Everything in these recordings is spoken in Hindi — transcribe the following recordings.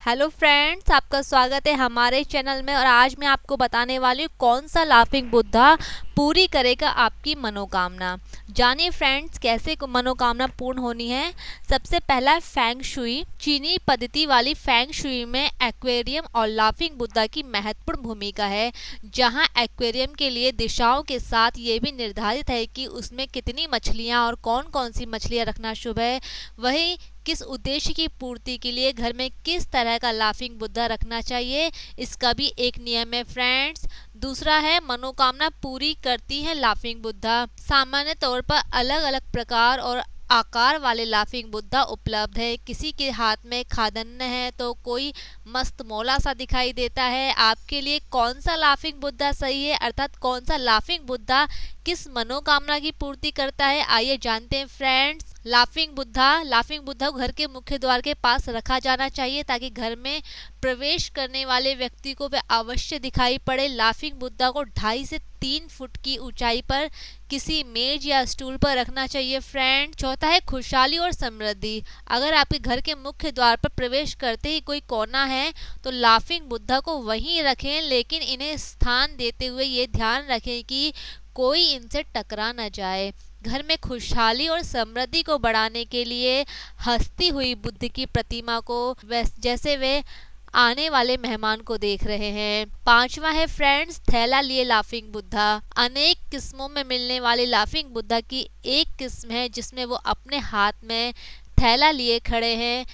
हेलो फ्रेंड्स, आपका स्वागत है हमारे चैनल में। और आज मैं आपको बताने वाली हूँ कौन सा लाफिंग बुद्धा पूरी करेगा आपकी मनोकामना। जानिए फ्रेंड्स, कैसे मनोकामना पूर्ण होनी है। सबसे पहला है फेंग शुई। चीनी पद्धति वाली फेंग शुई में एक्वेरियम और लाफिंग बुद्धा की महत्वपूर्ण भूमिका है, जहां एक्वेरियम के लिए दिशाओं के साथ ये भी निर्धारित है कि उसमें कितनी मछलियां और कौन कौन सी मछलियां रखना शुभ है। वही किस उद्देश्य की पूर्ति के लिए घर में किस तरह का लाफिंग बुद्धा रखना चाहिए, इसका भी एक नियम है फ्रेंड्स। दूसरा है मनोकामना पूरी करती है लाफिंग बुद्धा। सामान्य तौर पर अलग अलग प्रकार और आकार वाले लाफिंग बुद्धा उपलब्ध है। किसी के हाथ में खादन्न है तो कोई मस्त मौला सा दिखाई देता है। आपके लिए कौन सा लाफिंग बुद्धा सही है, अर्थात कौन सा लाफिंग बुद्धा किस मनोकामना की पूर्ति करता है, आइए जानते हैं फ्रेंड्स। लाफिंग बुद्धा को घर के मुख्य द्वार के पास रखा जाना चाहिए ताकि घर में प्रवेश करने वाले व्यक्ति को वह अवश्य दिखाई पड़े। लाफिंग बुद्धा को 2.5 से 3 फुट की ऊंचाई पर किसी मेज या स्टूल पर रखना चाहिए फ्रेंड। चौथा है खुशहाली और समृद्धि। अगर आपके घर के मुख्य द्वार पर प्रवेश करते ही कोई कोना है तो लाफिंग बुद्धा को वहीं रखें, लेकिन इन्हें स्थान देते हुए ये ध्यान रखें कि कोई इनसे टकरा न जाए। घर में खुशहाली और समृद्धि को बढ़ाने के लिए हंसती हुई बुद्ध की प्रतिमा को जैसे वे आने वाले मेहमान को देख रहे हैं। पांचवा है फ्रेंड्स, थैला लिए लाफिंग बुद्धा। अनेक किस्मों में मिलने वाले लाफिंग बुद्धा की एक किस्म है जिसमें वो अपने हाथ में थैला लिए खड़े हैं।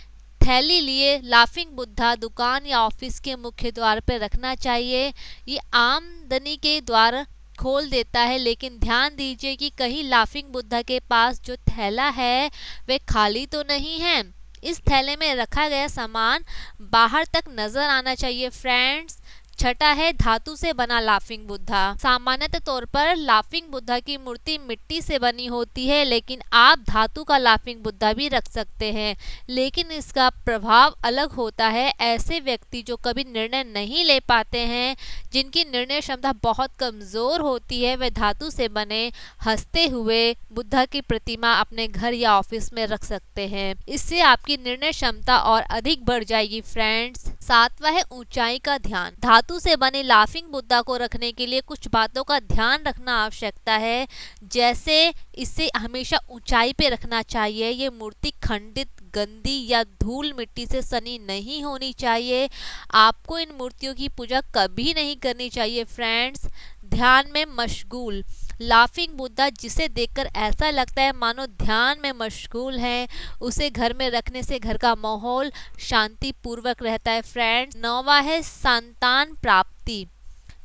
थैली लिए लाफिंग बुद्धा दुकान या ऑफिस के मुख्य द्वार पर रखना चाहिए। ये आमदनी के द्वार खोल देता है, लेकिन ध्यान दीजिए कि कहीं लाफिंग बुद्धा के पास जो थैला है वह खाली तो नहीं है। इस थैले में रखा गया सामान बाहर तक नजर आना चाहिए फ्रेंड्स। छठा है धातु से बना लाफिंग बुद्धा। सामान्यतः तौर पर लाफिंग बुद्धा की मूर्ति मिट्टी से बनी होती है, लेकिन आप धातु का लाफिंग बुद्धा भी रख सकते हैं, लेकिन इसका प्रभाव अलग होता है। ऐसे व्यक्ति जो कभी निर्णय नहीं ले पाते हैं, जिनकी निर्णय क्षमता बहुत कमजोर होती है, वे धातु से बने हंसते हुए बुद्धा की प्रतिमा अपने घर या ऑफिस में रख सकते हैं। इससे आपकी निर्णय क्षमता और अधिक बढ़ जाएगी फ्रेंड्स। सातवां है ऊंचाई का ध्यान। धातु से बने लाफिंग बुद्धा को रखने के लिए कुछ बातों का ध्यान रखना आवश्यकता है, जैसे इसे हमेशा ऊंचाई पे रखना चाहिए। ये मूर्ति खंडित, गंदी या धूल मिट्टी से सनी नहीं होनी चाहिए। आपको इन मूर्तियों की पूजा कभी नहीं करनी चाहिए फ्रेंड्स। ध्यान में मशगूल लाफिंग बुद्धा जिसे देखकर ऐसा लगता है मानो ध्यान में मशगूल है, उसे घर में रखने से घर का माहौल शांति पूर्वक रहता है फ्रेंड्स। नौवा है संतान प्राप्ति।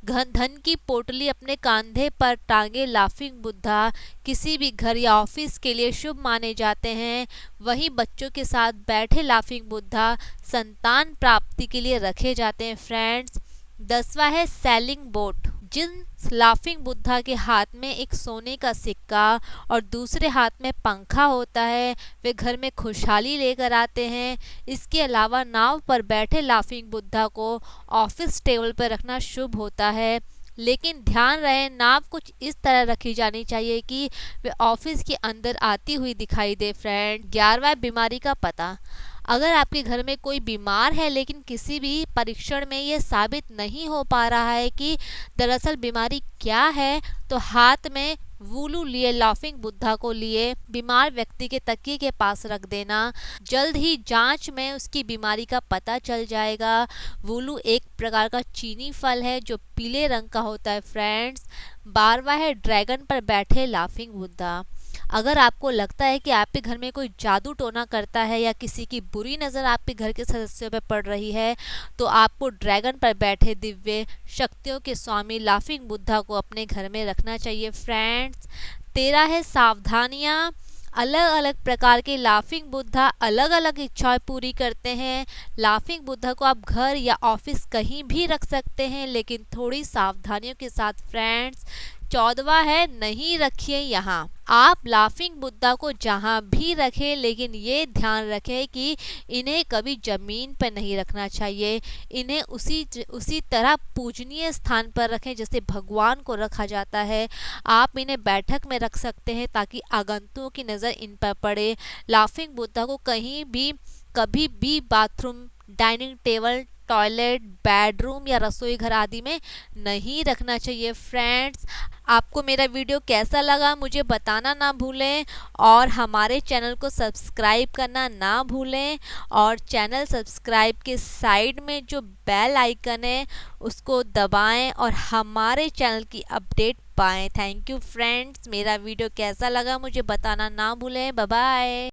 धन की पोटली अपने कंधे पर टांगे लाफिंग बुद्धा किसी भी घर या ऑफिस के लिए शुभ माने जाते हैं। वहीं बच्चों के साथ बैठे लाफिंग बुद्धा संतान प्राप्ति के लिए रखे जाते हैं फ्रेंड्स। 10वां है सेलिंग बोट। जिन लाफिंग बुद्धा के हाथ में एक सोने का सिक्का और दूसरे हाथ में पंखा होता है, वे घर में खुशहाली लेकर आते हैं। इसके अलावा नाव पर बैठे लाफिंग बुद्धा को ऑफिस टेबल पर रखना शुभ होता है, लेकिन ध्यान रहे नाव कुछ इस तरह रखी जानी चाहिए कि वे ऑफिस के अंदर आती हुई दिखाई दे फ्रेंड। 11वां बीमारी का पता। अगर आपके घर में कोई बीमार है, लेकिन किसी भी परीक्षण में यह साबित नहीं हो पा रहा है कि दरअसल बीमारी क्या है, तो हाथ में वूलू लिए लाफिंग बुद्धा को लिए बीमार व्यक्ति के तकिए के पास रख देना। जल्द ही जांच में उसकी बीमारी का पता चल जाएगा। वूलू एक प्रकार का चीनी फल है जो पीले रंग का होता है फ्रेंड्स। 12वां है ड्रैगन पर बैठे लाफिंग बुद्धा। अगर आपको लगता है कि आपके घर में कोई जादू टोना करता है या किसी की बुरी नज़र आपके घर के सदस्यों पर पड़ रही है, तो आपको ड्रैगन पर बैठे दिव्य शक्तियों के स्वामी लाफिंग बुद्धा को अपने घर में रखना चाहिए फ्रेंड्स। 13 है सावधानियाँ। अलग अलग प्रकार के लाफिंग बुद्धा अलग अलग इच्छाएं पूरी करते हैं। लाफिंग बुद्धा को आप घर या ऑफिस कहीं भी रख सकते हैं, लेकिन थोड़ी सावधानियों के साथ फ्रेंड्स। 14वां है नहीं रखिए यहाँ। आप लाफिंग बुद्धा को जहाँ भी रखें, लेकिन ये ध्यान रखें कि इन्हें कभी जमीन पर नहीं रखना चाहिए। इन्हें उसी तरह पूजनीय स्थान पर रखें जैसे भगवान को रखा जाता है। आप इन्हें बैठक में रख सकते हैं ताकि आगंतुकों की नज़र इन पर पड़े। लाफिंग बुद्धा को कहीं भी कभी भी bathroom dining table, toilet, bedroom या रसोई घर आदि में नहीं रखना चाहिए। फ्रेंड्स, आपको मेरा वीडियो कैसा लगा मुझे बताना ना भूलें और हमारे चैनल को सब्सक्राइब करना ना भूलें और चैनल सब्सक्राइब के साइड में जो बेल आइकन है उसको दबाएं और हमारे चैनल की अपडेट पाएं। थैंक यू फ्रेंड्स, मेरा वीडियो कैसा लगा मुझे बताना ना भूलें। Bye bye.